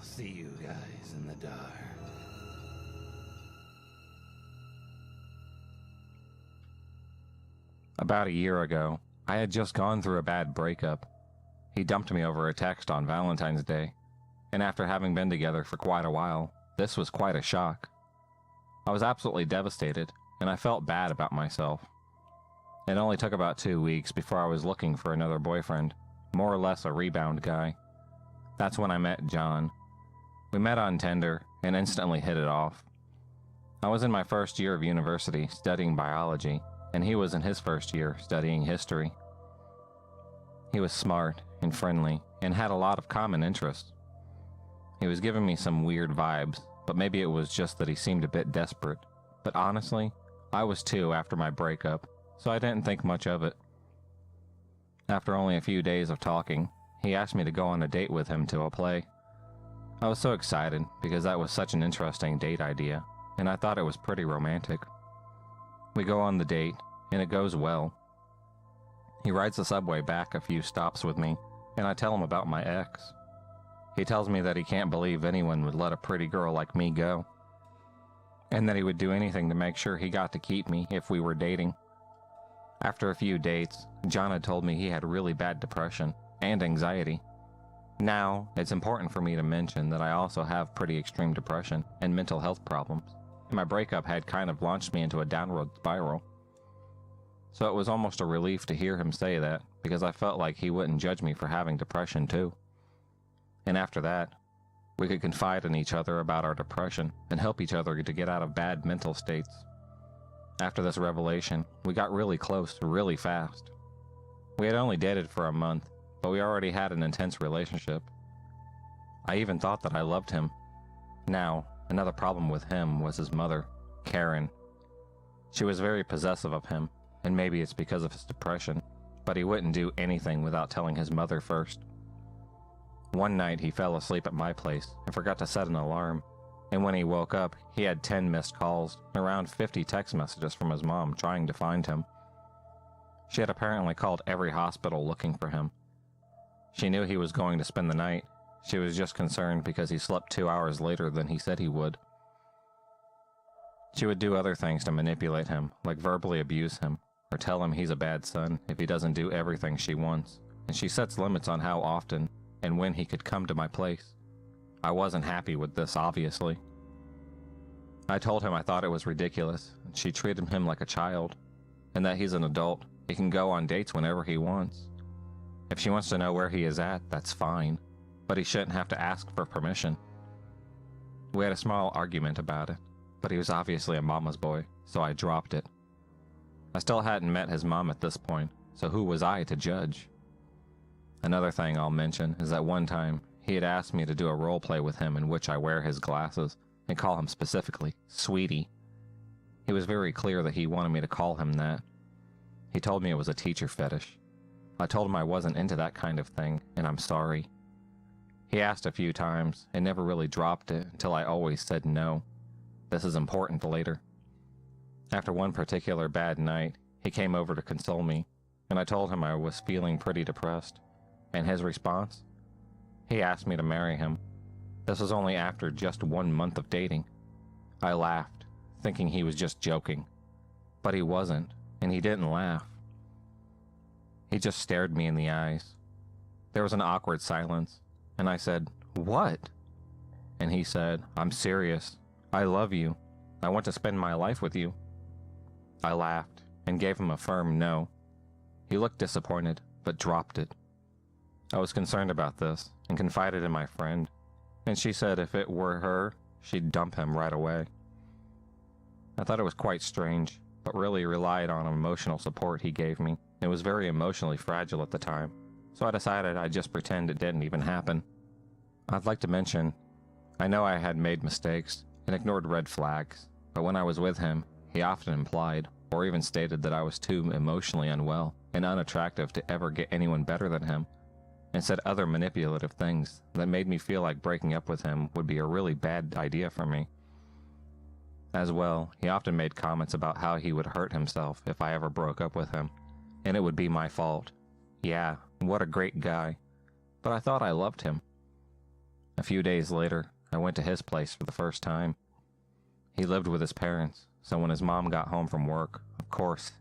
see you guys in the dark. About a year ago, I had just gone through a bad breakup. He dumped me over a text on Valentine's Day, and after having been together for quite a while, this was quite a shock. I was absolutely devastated, and I felt bad about myself. It only took about 2 weeks before I was looking for another boyfriend, more or less a rebound guy. That's when I met John. We met on Tinder and instantly hit it off. I was in my first year of university studying biology, and he was in his first year studying history. He was smart and friendly and had a lot of common interests. He was giving me some weird vibes, but maybe it was just that he seemed a bit desperate. But honestly, I was too after my breakup, so I didn't think much of it. After only a few days of talking, he asked me to go on a date with him to a play. I was so excited because that was such an interesting date idea, and I thought it was pretty romantic. We go on the date, and it goes well. He rides the subway back a few stops with me, and I tell him about my ex. He tells me that he can't believe anyone would let a pretty girl like me go, and that he would do anything to make sure he got to keep me if we were dating. After a few dates, John had told me he had really bad depression and anxiety. Now, it's important for me to mention that I also have pretty extreme depression and mental health problems, and my breakup had kind of launched me into a downward spiral. So it was almost a relief to hear him say that, because I felt like he wouldn't judge me for having depression too. And after that, we could confide in each other about our depression and help each other to get out of bad mental states. After this revelation, we got really close really fast. We had only dated for a month, but we already had an intense relationship. I even thought that I loved him. Now, another problem with him was his mother, Karen. She was very possessive of him, and maybe it's because of his depression, but he wouldn't do anything without telling his mother first. One night he fell asleep at my place and forgot to set an alarm, and when he woke up, he had 10 missed calls and around 50 text messages from his mom trying to find him. She had apparently called every hospital looking for him. She knew he was going to spend the night. She was just concerned because he slept 2 hours later than he said he would. She would do other things to manipulate him, like verbally abuse him, or tell him he's a bad son if he doesn't do everything she wants, and she sets limits on how often and when he could come to my place. I wasn't happy with this, obviously. I told him I thought it was ridiculous, and she treated him like a child, and that he's an adult. He can go on dates whenever he wants. If she wants to know where he is at, that's fine, but he shouldn't have to ask for permission. We had a small argument about it, but he was obviously a mama's boy, so I dropped it. I still hadn't met his mom at this point, so who was I to judge? Another thing I'll mention is that one time, he had asked me to do a role play with him in which I wear his glasses and call him specifically Sweetie. He was very clear that he wanted me to call him that. He told me it was a teacher fetish. I told him I wasn't into that kind of thing, and I'm sorry. He asked a few times and never really dropped it until I always said no. This is important later. After one particular bad night, he came over to console me, and I told him I was feeling pretty depressed. And his response? He asked me to marry him. This was only after just 1 month of dating. I laughed, thinking he was just joking. But he wasn't, and he didn't laugh. He just stared me in the eyes. There was an awkward silence, and I said, "What?" And he said, "I'm serious. I love you. I want to spend my life with you." I laughed and gave him a firm no. He looked disappointed, but dropped it. I was concerned about this and confided in my friend, and she said if it were her, she'd dump him right away. I thought it was quite strange, but really relied on emotional support he gave me. It was very emotionally fragile at the time, so I decided I'd just pretend it didn't even happen. I'd like to mention, I know I had made mistakes and ignored red flags, but when I was with him, he often implied, or even stated that I was too emotionally unwell and unattractive to ever get anyone better than him, and said other manipulative things that made me feel like breaking up with him would be a really bad idea for me. As well, he often made comments about how he would hurt himself if I ever broke up with him, and it would be my fault. Yeah, what a great guy. But I thought I loved him. A few days later, I went to his place for the first time. He lived with his parents, so when his mom got home from work, of course,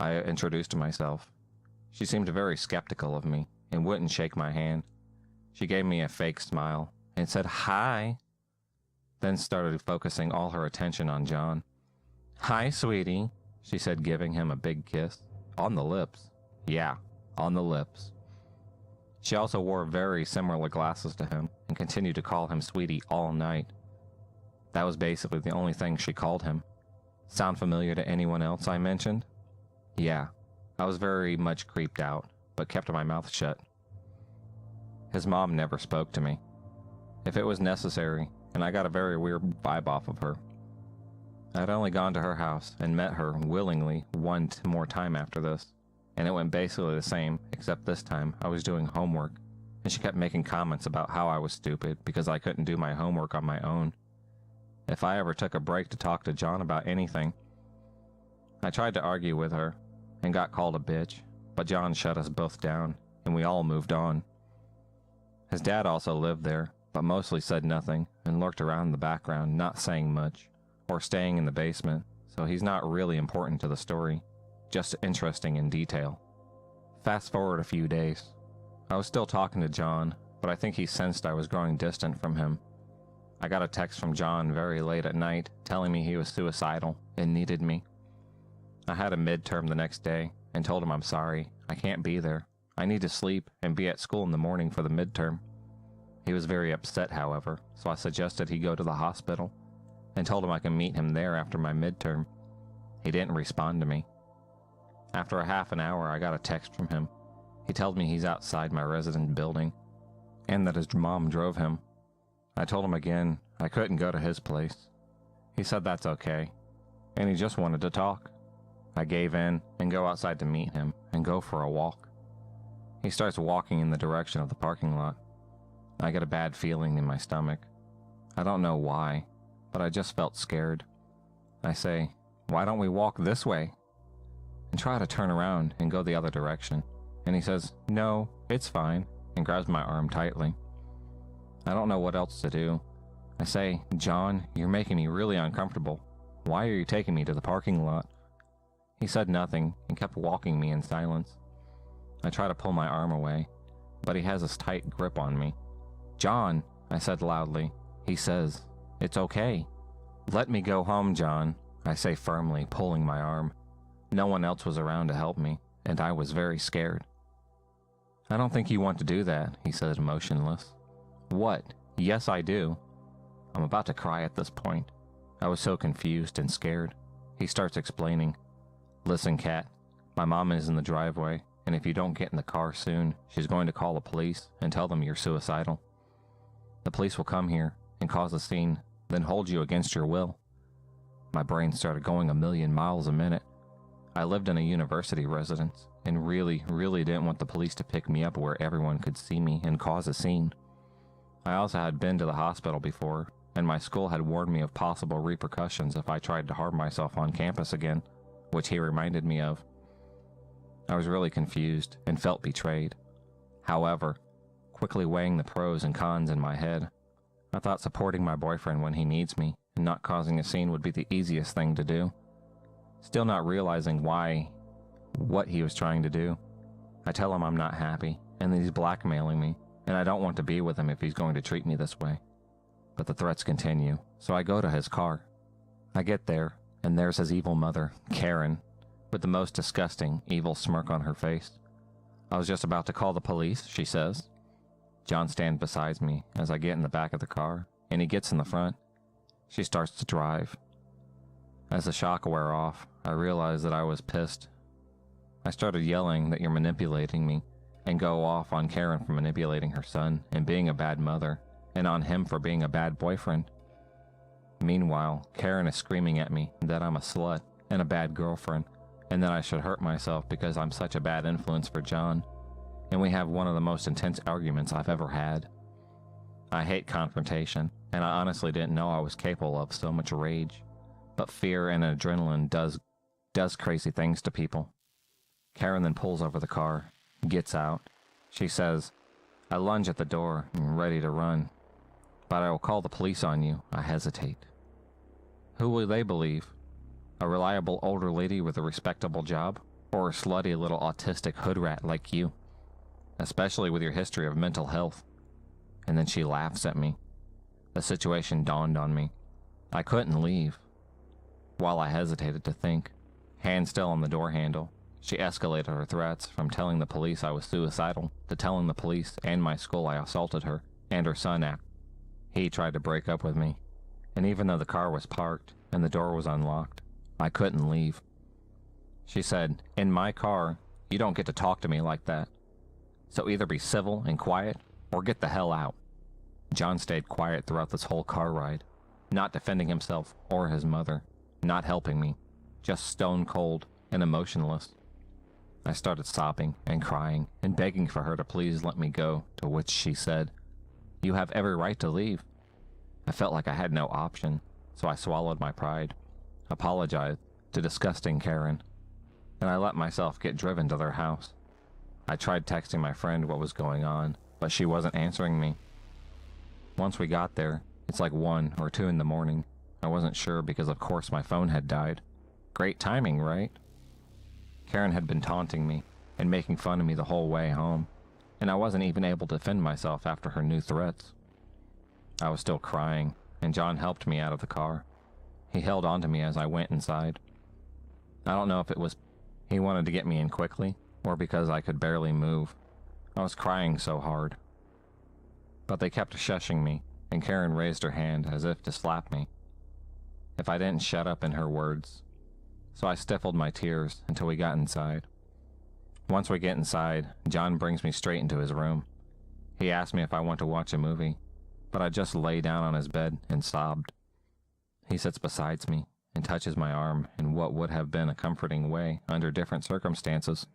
I introduced myself. She seemed very skeptical of me and wouldn't shake my hand. She gave me a fake smile and said, "Hi," then started focusing all her attention on John. "Hi, sweetie," she said, giving him a big kiss. On the lips. Yeah, on the lips. She also wore very similar glasses to him and continued to call him sweetie all night. That was basically the only thing she called him. Sound familiar to anyone else I mentioned? Yeah, I was very much creeped out, but kept my mouth shut. His mom never spoke to me. If it was necessary, and I got a very weird vibe off of her. I'd only gone to her house and met her willingly one more time after this, and it went basically the same, except this time I was doing homework, and she kept making comments about how I was stupid because I couldn't do my homework on my own. If I ever took a break to talk to John about anything, I tried to argue with her and got called a bitch, but John shut us both down, and we all moved on. His dad also lived there, but mostly said nothing and lurked around in the background, not saying much, or staying in the basement, so he's not really important to the story, just interesting in detail. Fast forward a few days. I was still talking to John, but I think he sensed I was growing distant from him. I got a text from John very late at night telling me he was suicidal and needed me. I had a midterm the next day and told him I'm sorry, I can't be there. I need to sleep and be at school in the morning for the midterm. He was very upset, however, so I suggested he go to the hospital and told him I could meet him there after my midterm. He didn't respond to me. After a half an hour, I got a text from him. He told me he's outside my residence building and that his mom drove him. I told him again I couldn't go to his place. He said that's okay, and he just wanted to talk. I gave in and go outside to meet him and go for a walk. He starts walking in the direction of the parking lot. I get a bad feeling in my stomach. I don't know why, but I just felt scared. I say, "Why don't we walk this way?" and try to turn around and go the other direction. And he says, "No, it's fine," and grabs my arm tightly. I don't know what else to do. I say, "John, you're making me really uncomfortable. Why are you taking me to the parking lot?" He said nothing and kept walking me in silence. I try to pull my arm away, but he has a tight grip on me. "John," I said loudly. He says, "It's okay." "Let me go home, John," I say firmly, pulling my arm. No one else was around to help me, and I was very scared. "I don't think you want to do that," he said, emotionless. "What? Yes, I do." I'm about to cry at this point. I was so confused and scared. He starts explaining. "Listen, Kat, my mom is in the driveway, and if you don't get in the car soon, she's going to call the police and tell them you're suicidal. The police will come here and cause a scene, then hold you against your will." My brain started going a million miles a minute. I lived in a university residence and really didn't want the police to pick me up where everyone could see me and cause a scene. I also had been to the hospital before, and my school had warned me of possible repercussions if I tried to harm myself on campus again, which he reminded me of. I was really confused and felt betrayed. However, quickly weighing the pros and cons in my head, I thought supporting my boyfriend when he needs me and not causing a scene would be the easiest thing to do. Still not realizing what he was trying to do. I tell him I'm not happy and that he's blackmailing me, and I don't want to be with him if he's going to treat me this way. But the threats continue, so I go to his car. I get there, and there's his evil mother, Karen, with the most disgusting, evil smirk on her face. "I was just about to call the police," she says. John stands beside me as I get in the back of the car, and he gets in the front. She starts to drive. As the shock wear off, I realize that I was pissed. I started yelling that you're manipulating me, and go off on Karen for manipulating her son and being a bad mother, and on him for being a bad boyfriend. Meanwhile, Karen is screaming at me that I'm a slut and a bad girlfriend, and that I should hurt myself because I'm such a bad influence for John, and we have one of the most intense arguments I've ever had. I hate confrontation, and I honestly didn't know I was capable of so much rage, but fear and adrenaline does crazy things to people. Karen then pulls over the car, gets out. She says, I lunge at the door, ready to run. But I will call the police on you. I hesitate. Who will they believe? A reliable older lady with a respectable job? Or a slutty little autistic hood rat like you? Especially with your history of mental health. And then she laughs at me. The situation dawned on me. I couldn't leave. While I hesitated to think, hand still on the door handle, she escalated her threats from telling the police I was suicidal to telling the police and my school I assaulted her and her son after. He tried to break up with me, and even though the car was parked and the door was unlocked, I couldn't leave. She said, "In my car, you don't get to talk to me like that. So either be civil and quiet, or get the hell out." John stayed quiet throughout this whole car ride, not defending himself or his mother, not helping me, just stone cold and emotionless. I started sobbing and crying and begging for her to please let me go, to which she said, "You have every right to leave." I felt like I had no option, so I swallowed my pride, apologized to disgusting Karen, and I let myself get driven to their house. I tried texting my friend what was going on, but she wasn't answering me. Once we got there, it's like 1 or 2 in the morning. I wasn't sure because of course my phone had died. Great timing, right? Karen had been taunting me and making fun of me the whole way home, and I wasn't even able to defend myself after her new threats. I was still crying, and John helped me out of the car. He held on to me as I went inside. I don't know if it was he wanted to get me in quickly, or because I could barely move. I was crying so hard. But they kept shushing me, and Karen raised her hand as if to slap me if I didn't shut up in her words. So I stifled my tears until we got inside. Once we get inside, John brings me straight into his room. He asked me if I want to watch a movie, but I just lay down on his bed and sobbed. He sits beside me and touches my arm in what would have been a comforting way under different circumstances.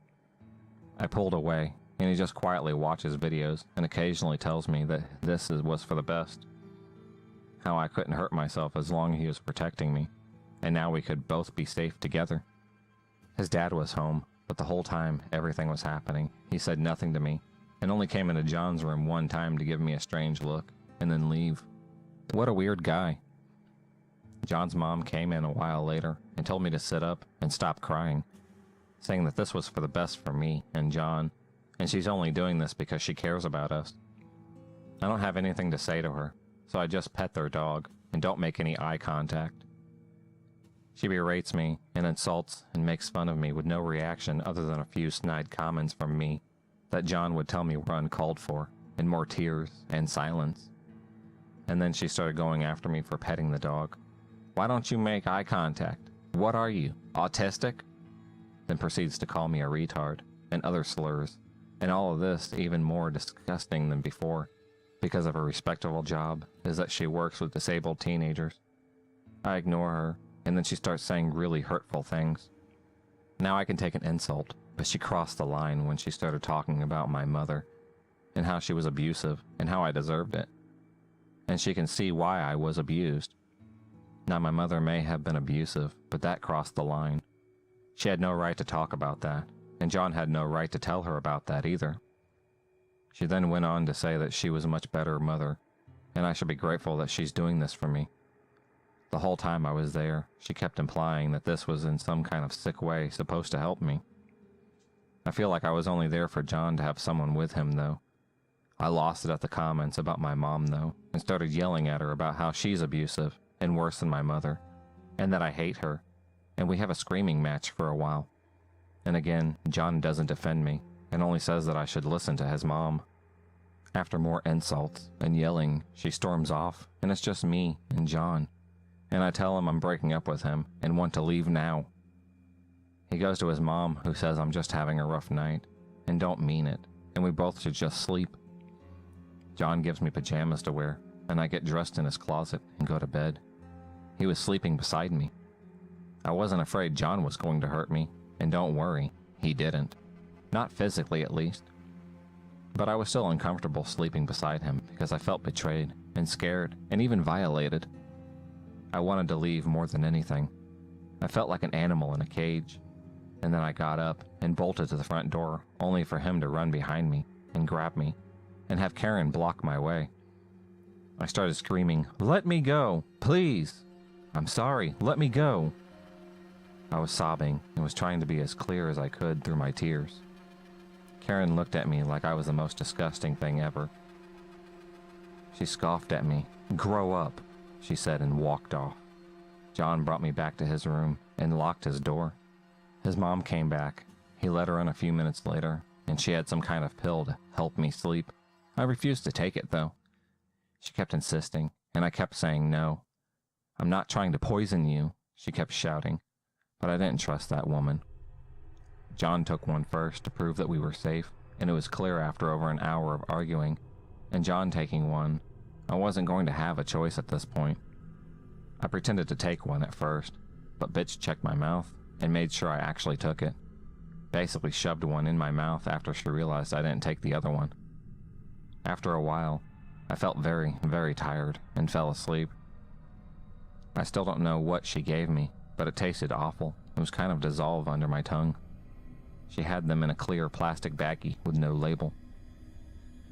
I pulled away, and he just quietly watches videos and occasionally tells me that was for the best. How I couldn't hurt myself as long as he was protecting me, and now we could both be safe together. His dad was home, but the whole time everything was happening, he said nothing to me, and only came into John's room one time to give me a strange look, and then leave. What a weird guy. John's mom came in a while later and told me to sit up and stop crying, saying that this was for the best for me and John, and she's only doing this because she cares about us. I don't have anything to say to her, so I just pet their dog and don't make any eye contact. She berates me and insults and makes fun of me with no reaction other than a few snide comments from me that John would tell me were uncalled for, and more tears and silence. And then she started going after me for petting the dog. "Why don't you make eye contact? What are you, autistic?" Then proceeds to call me a retard and other slurs, and all of this even more disgusting than before, because of her respectable job is that she works with disabled teenagers. I ignore her, and then she starts saying really hurtful things. Now I can take an insult, but she crossed the line when she started talking about my mother, and how she was abusive, and how I deserved it. And she can see why I was abused. Now my mother may have been abusive, but that crossed the line. She had no right to talk about that, and John had no right to tell her about that either. She then went on to say that she was a much better mother, and I should be grateful that she's doing this for me. The whole time I was there, she kept implying that this was in some kind of sick way supposed to help me. I feel like I was only there for John to have someone with him, though. I lost it at the comments about my mom, though, and started yelling at her about how she's abusive and worse than my mother, and that I hate her, and we have a screaming match for a while. And again, John doesn't defend me, and only says that I should listen to his mom. After more insults and yelling, she storms off, and it's just me and John, and I tell him I'm breaking up with him and want to leave now. He goes to his mom, who says I'm just having a rough night, and don't mean it, and we both should just sleep. John gives me pajamas to wear, and I get dressed in his closet and go to bed. He was sleeping beside me. I wasn't afraid John was going to hurt me, and don't worry, he didn't. Not physically, at least. But I was still uncomfortable sleeping beside him because I felt betrayed and scared and even violated. I wanted to leave more than anything. I felt like an animal in a cage. And then I got up and bolted to the front door, only for him to run behind me and grab me and have Karen block my way. I started screaming, "Let me go, please! I'm sorry, let me go!" I was sobbing and was trying to be as clear as I could through my tears. Karen looked at me like I was the most disgusting thing ever. She scoffed at me. "Grow up," she said, and walked off. John brought me back to his room and locked his door. His mom came back. He let her in a few minutes later, and she had some kind of pill to help me sleep. I refused to take it, though. She kept insisting, and I kept saying no. "I'm not trying to poison you," she kept shouting, but I didn't trust that woman. John took one first to prove that we were safe, and it was clear after over an hour of arguing, and John taking one, I wasn't going to have a choice at this point. I pretended to take one at first, but bitch checked my mouth and made sure I actually took it. Basically shoved one in my mouth after she realized I didn't take the other one. After a while, I felt very, very tired and fell asleep. I still don't know what she gave me, but it tasted awful. It was kind of dissolved under my tongue. She had them in a clear plastic baggie with no label.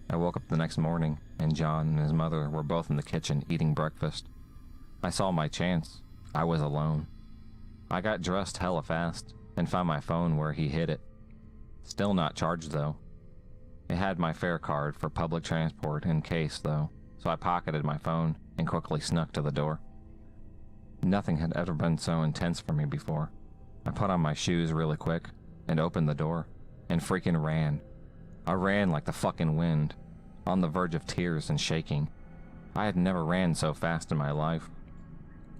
I woke up the next morning, and John and his mother were both in the kitchen eating breakfast. I saw my chance. I was alone. I got dressed hella fast and found my phone where he hid it. Still not charged, though. It had my fare card for public transport in case, though, so I pocketed my phone and quickly snuck to the door. Nothing had ever been so intense for me before. I put on my shoes really quick and opened the door and freaking ran. I ran like the fucking wind, on the verge of tears and shaking. I had never ran so fast in my life.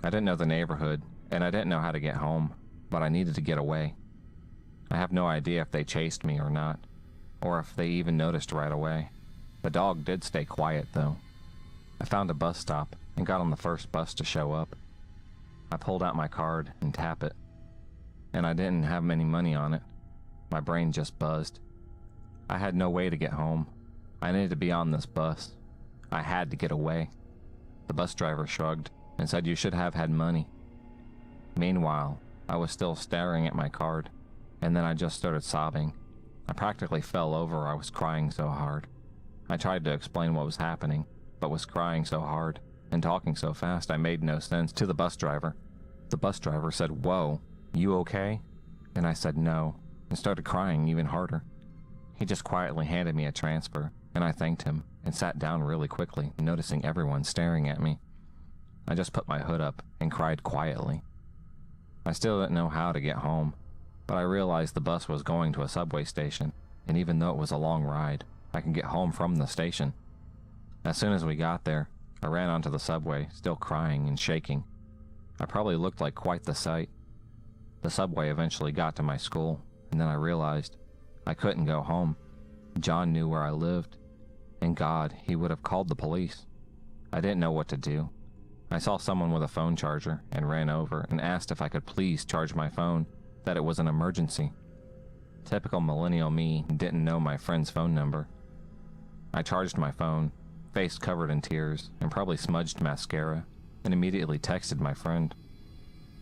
I didn't know the neighborhood, and I didn't know how to get home, but I needed to get away. I have no idea if they chased me or not, or if they even noticed right away. The dog did stay quiet, though. I found a bus stop and got on the first bus to show up. I pulled out my card and tapped it, and I didn't have any money on it. My brain just buzzed. I had no way to get home. I needed to be on this bus. I had to get away. The bus driver shrugged and said you should have had money. Meanwhile, I was still staring at my card, and then I just started sobbing. I practically fell over. I was crying so hard. I tried to explain what was happening, but was crying so hard and talking so fast I made no sense to the bus driver. The bus driver said, "Whoa, you okay?" And I said no, and started crying even harder. He just quietly handed me a transfer, and I thanked him and sat down really quickly, noticing everyone staring at me. I just put my hood up and cried quietly. I still didn't know how to get home, but I realized the bus was going to a subway station, and even though it was a long ride, I could get home from the station. As soon as we got there, I ran onto the subway, still crying and shaking. I probably looked like quite the sight. The subway eventually got to my school, and then I realized I couldn't go home. John knew where I lived, and God, he would have called the police. I didn't know what to do. I saw someone with a phone charger and ran over and asked if I could please charge my phone, that it was an emergency. Typical millennial me didn't know my friend's phone number. I charged my phone, face covered in tears, and probably smudged mascara, and immediately texted my friend.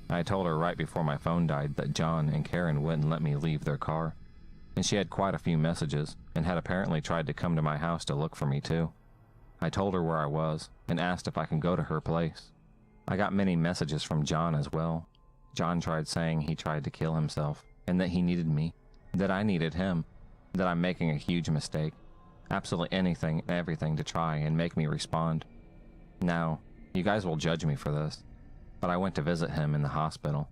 I told her right before my phone died that John and Karen wouldn't let me leave their car, and she had quite a few messages and had apparently tried to come to my house to look for me too. I told her where I was and asked if I could go to her place. I got many messages from John as well. John tried saying he tried to kill himself and that he needed me, that I needed him, that I'm making a huge mistake. Absolutely anything and everything to try and make me respond. Now, you guys will judge me for this, but I went to visit him in the hospital.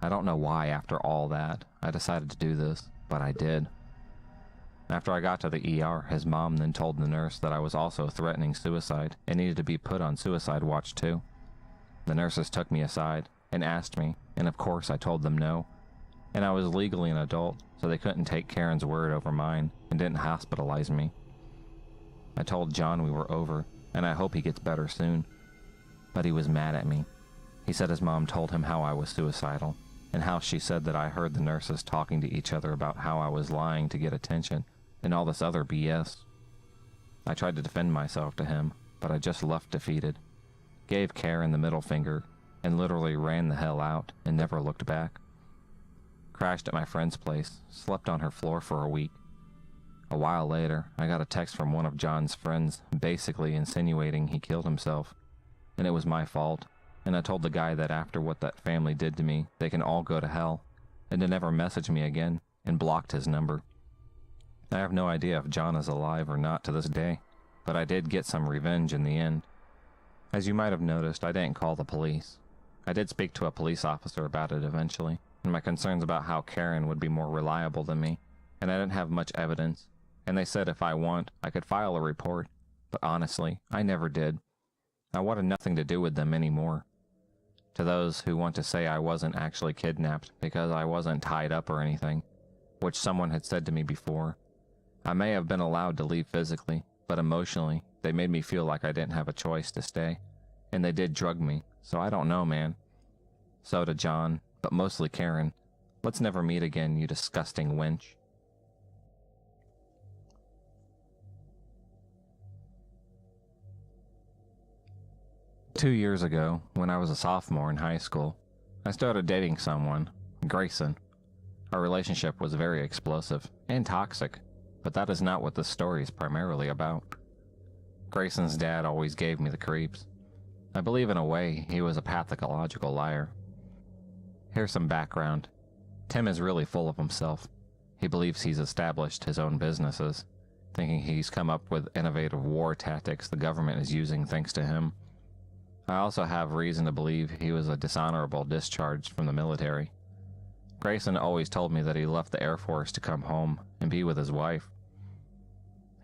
I don't know why after all that I decided to do this, but I did. After I got to the ER, his mom then told the nurse that I was also threatening suicide and needed to be put on suicide watch too. The nurses took me aside and asked me, and of course I told them no. And I was legally an adult, so they couldn't take Karen's word over mine and didn't hospitalize me. I told John we were over, and I hope he gets better soon. But he was mad at me. He said his mom told him how I was suicidal, and how she said that I heard the nurses talking to each other about how I was lying to get attention, and all this other BS. I tried to defend myself to him, but I just left defeated. Gave Karen the middle finger, and literally ran the hell out, and never looked back. Crashed at my friend's place, slept on her floor for a week. A while later, I got a text from one of John's friends basically insinuating he killed himself, and it was my fault, and I told the guy that after what that family did to me, they can all go to hell, and to never message me again, and blocked his number. I have no idea if John is alive or not to this day, but I did get some revenge in the end. As you might have noticed, I didn't call the police. I did speak to a police officer about it eventually, and my concerns about how Karen would be more reliable than me, and I didn't have much evidence, and they said if I want, I could file a report, but honestly, I never did. I wanted nothing to do with them anymore. To those who want to say I wasn't actually kidnapped because I wasn't tied up or anything, which someone had said to me before, I may have been allowed to leave physically, but emotionally, they made me feel like I didn't have a choice to stay, and they did drug me, so I don't know, man. So to John, but mostly Karen, let's never meet again, you disgusting wench. Two years ago, when I was a sophomore in high school, I started dating someone, Grayson. Our relationship was very explosive and toxic, but that is not what this story is primarily about. Grayson's dad always gave me the creeps. I believe in a way he was a pathological liar. Here's some background. Tim is really full of himself. He believes he's established his own businesses, thinking he's come up with innovative war tactics the government is using thanks to him. I also have reason to believe he was a dishonorable discharge from the military. Grayson always told me that he left the Air Force to come home and be with his wife.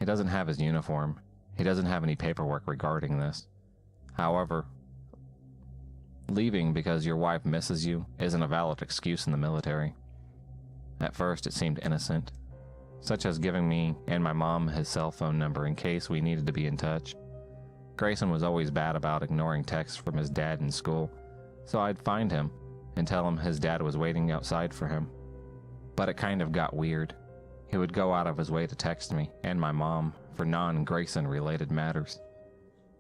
He doesn't have his uniform. He doesn't have any paperwork regarding this. However, leaving because your wife misses you isn't a valid excuse in the military. At first, it seemed innocent, such as giving me and my mom his cell phone number in case we needed to be in touch. Grayson was always bad about ignoring texts from his dad in school, so I'd find him and tell him his dad was waiting outside for him. But it kind of got weird. He would go out of his way to text me and my mom for non-Grayson related matters.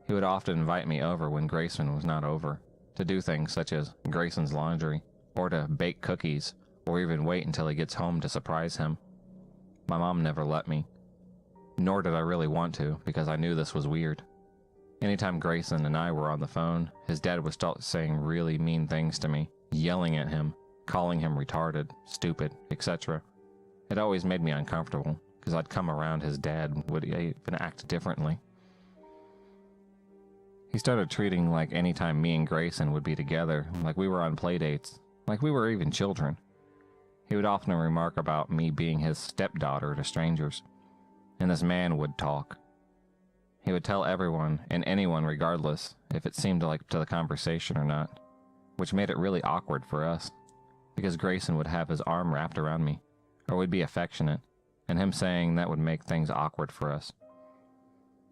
He would often invite me over when Grayson was not over, to do things such as Grayson's laundry, or to bake cookies, or even wait until he gets home to surprise him. My mom never let me, nor did I really want to because I knew this was weird. Anytime Grayson and I were on the phone, his dad would start saying really mean things to me, yelling at him, calling him retarded, stupid, etc. It always made me uncomfortable, because I'd come around his dad would even act differently. He started treating like any time me and Grayson would be together, like we were on play dates, like we were even children. He would often remark about me being his stepdaughter to strangers, and this man would talk. He would tell everyone and anyone regardless if it seemed like to the conversation or not, which made it really awkward for us, because Grayson would have his arm wrapped around me, or would be affectionate, and him saying that would make things awkward for us.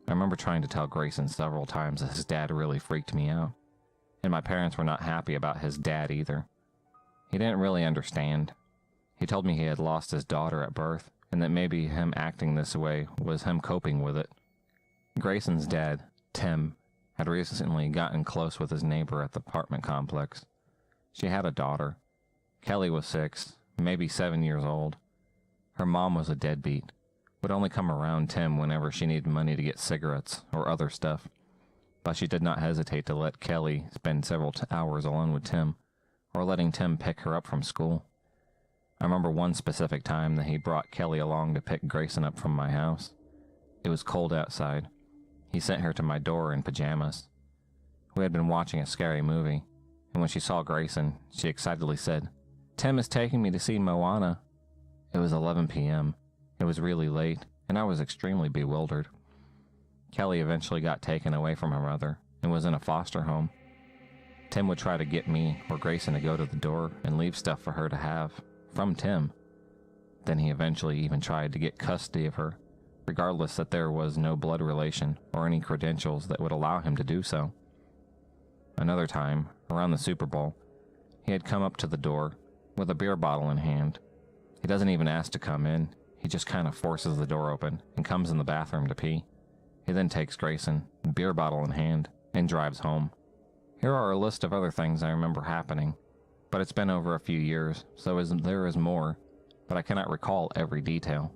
I remember trying to tell Grayson several times that his dad really freaked me out, and my parents were not happy about his dad either. He didn't really understand. He told me he had lost his daughter at birth, and that maybe him acting this way was him coping with it. Grayson's dad, Tim, had recently gotten close with his neighbor at the apartment complex. She had a daughter. Kelly was 6, maybe 7 years old. Her mom was a deadbeat, would only come around Tim whenever she needed money to get cigarettes or other stuff, but she did not hesitate to let Kelly spend several hours alone with Tim, or letting Tim pick her up from school. I remember one specific time that he brought Kelly along to pick Grayson up from my house. It was cold outside. He sent her to my door in pajamas. We had been watching a scary movie, and when she saw Grayson, she excitedly said, "Tim is taking me to see Moana." It was 11 p.m. It was really late, and I was extremely bewildered. Kelly eventually got taken away from her mother and was in a foster home. Tim would try to get me or Grayson to go to the door and leave stuff for her to have, from Tim. Then he eventually even tried to get custody of her, regardless that there was no blood relation or any credentials that would allow him to do so. Another time, around the Super Bowl, he had come up to the door with a beer bottle in hand. He doesn't even ask to come in, he just kind of forces the door open and comes in the bathroom to pee. He then takes Grayson, beer bottle in hand, and drives home. Here are a list of other things I remember happening, but it's been over a few years, so there is more, but I cannot recall every detail.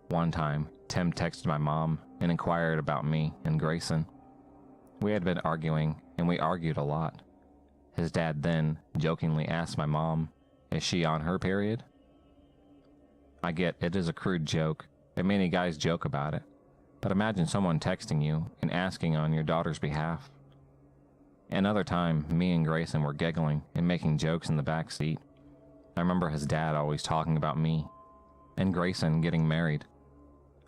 One time, Tim texted my mom and inquired about me and Grayson. We had been arguing, and we argued a lot. His dad then jokingly asked my mom, "Is she on her period?" I get it is a crude joke, and many guys joke about it, but imagine someone texting you and asking on your daughter's behalf. Another time, me and Grayson were giggling and making jokes in the back seat. I remember his dad always talking about me and Grayson getting married.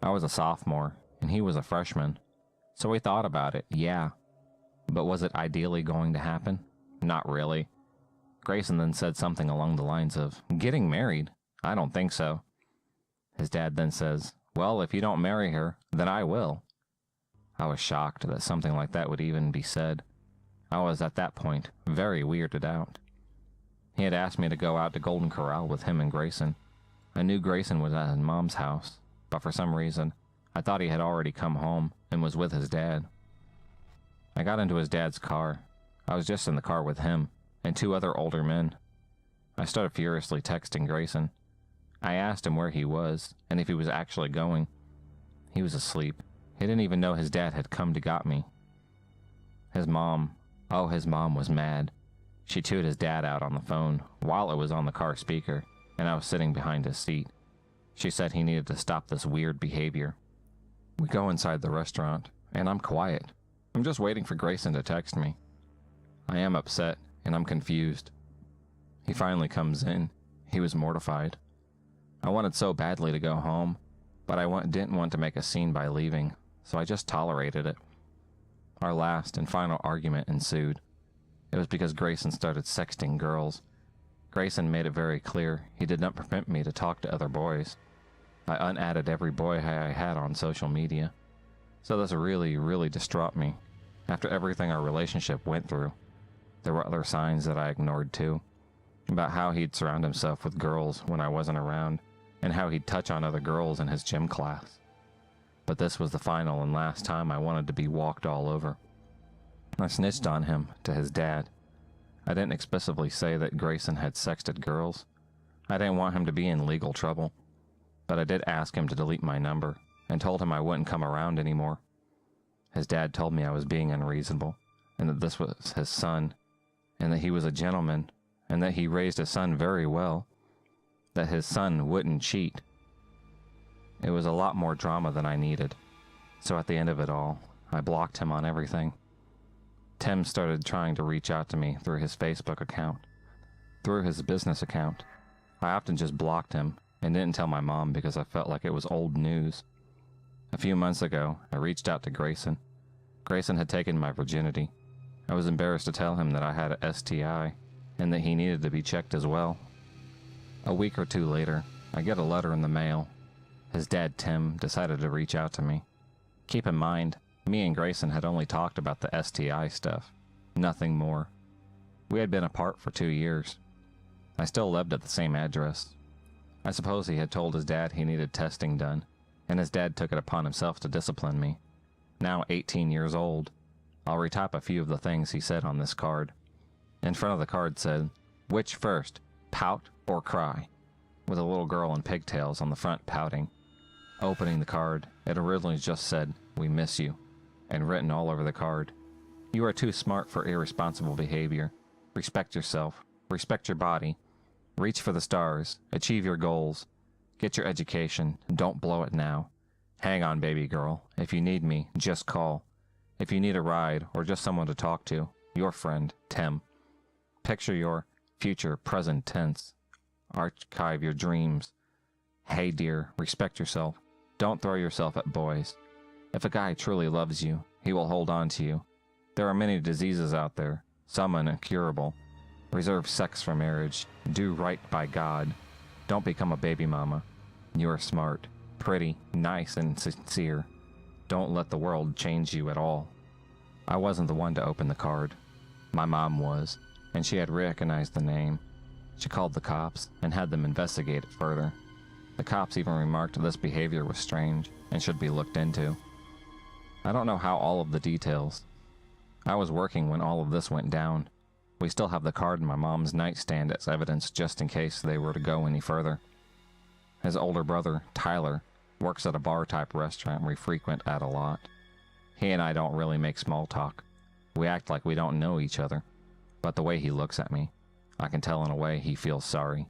I was a sophomore, and he was a freshman, so we thought about it, yeah. But was it ideally going to happen? Not really. Grayson then said something along the lines of, "Getting married? I don't think so." His dad then says, "Well, if you don't marry her, then I will." I was shocked that something like that would even be said. I was at that point very weirded out. He had asked me to go out to Golden Corral with him and Grayson. I knew Grayson was at his mom's house, but for some reason, I thought he had already come home and was with his dad. I got into his dad's car. I was just in the car with him and two other older men. I started furiously texting Grayson. I asked him where he was and if he was actually going. He was asleep. He didn't even know his dad had come to got me. His mom was mad. She chewed his dad out on the phone while it was on the car speaker, and I was sitting behind his seat. She said he needed to stop this weird behavior. We go inside the restaurant, and I'm quiet. I'm just waiting for Grayson to text me. I am upset, and I'm confused. He finally comes in. He was mortified. I wanted so badly to go home, but I didn't want to make a scene by leaving, so I just tolerated it. Our last and final argument ensued. It was because Grayson started sexting girls. Grayson made it very clear he did not permit me to talk to other boys. I unadded every boy I had on social media. So this really, really distraught me. After everything our relationship went through, there were other signs that I ignored too. About how he'd surround himself with girls when I wasn't around, and how he'd touch on other girls in his gym class. But this was the final and last time I wanted to be walked all over. I snitched on him to his dad. I didn't explicitly say that Grayson had sexted girls. I didn't want him to be in legal trouble. But I did ask him to delete my number, and told him I wouldn't come around anymore. His dad told me I was being unreasonable, and that this was his son, and that he was a gentleman, and that he raised his son very well, that his son wouldn't cheat. It was a lot more drama than I needed, so at the end of it all, I blocked him on everything. Tim started trying to reach out to me through his Facebook account, through his business account. I often just blocked him and didn't tell my mom because I felt like it was old news. A few months ago, I reached out to Grayson. Grayson had taken my virginity. I was embarrassed to tell him that I had a STI and that he needed to be checked as well. A week or two later, I get a letter in the mail. His dad, Tim, decided to reach out to me. Keep in mind, me and Grayson had only talked about the STI stuff, nothing more. We had been apart for 2 years. I still lived at the same address. I suppose he had told his dad he needed testing done, and his dad took it upon himself to discipline me. Now 18 years old, I'll retype a few of the things he said on this card. In front of the card said, "Which first, pout or cry?" with a little girl in pigtails on the front pouting. Opening the card, it originally just said, "We miss you," and written all over the card, "You are too smart for irresponsible behavior. Respect yourself. Respect your body. Reach for the stars. Achieve your goals. Get your education. Don't blow it now. Hang on, baby girl. If you need me, just call. If you need a ride or just someone to talk to, your friend, Tim. Picture your future present tense. Archive your dreams. Hey dear, respect yourself. Don't throw yourself at boys. If a guy truly loves you, he will hold on to you. There are many diseases out there, some incurable. Reserve sex for marriage. Do right by God. Don't become a baby mama. You are smart, pretty, nice, and sincere. Don't let the world change you at all." I wasn't the one to open the card. My mom was, and she had recognized the name. She called the cops and had them investigate it further. The cops even remarked this behavior was strange and should be looked into. I don't know how all of the details. I was working when all of this went down. We still have the card in my mom's nightstand as evidence just in case they were to go any further. His older brother, Tyler, works at a bar-type restaurant we frequent at a lot. He and I don't really make small talk. We act like we don't know each other. But the way he looks at me, I can tell in a way he feels sorry.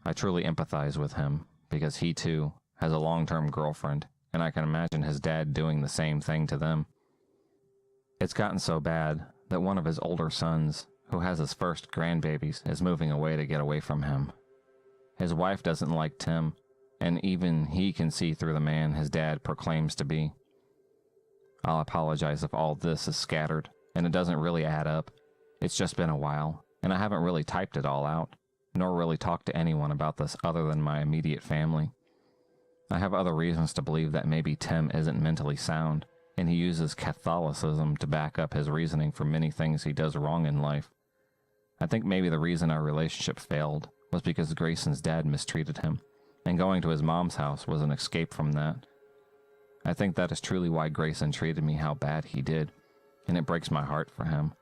I truly empathize with him, because he too has a long-term girlfriend, and I can imagine his dad doing the same thing to them. It's gotten so bad that one of his older sons, who has his first grandbabies, is moving away to get away from him. His wife doesn't like Tim, and even he can see through the man his dad proclaims to be. I'll apologize if all this is scattered, and it doesn't really add up. It's just been a while, and I haven't really typed it all out, nor really talked to anyone about this other than my immediate family. I have other reasons to believe that maybe Tim isn't mentally sound, and he uses Catholicism to back up his reasoning for many things he does wrong in life. I think maybe the reason our relationship failed was because Grayson's dad mistreated him, and going to his mom's house was an escape from that. I think that is truly why Grayson treated me how bad he did, and it breaks my heart for him.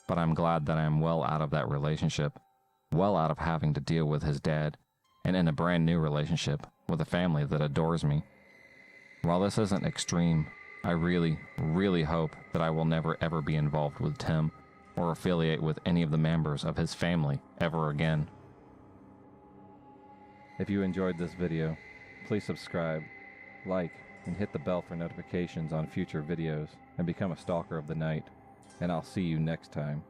But I'm glad that I am well out of that relationship, well out of having to deal with his dad, and in a brand new relationship with a family that adores me. While this isn't extreme, I really, really hope that I will never ever be involved with Tim or affiliate with any of the members of his family ever again. If you enjoyed this video, please subscribe, like, and hit the bell for notifications on future videos, and become a stalker of the night. And I'll see you next time.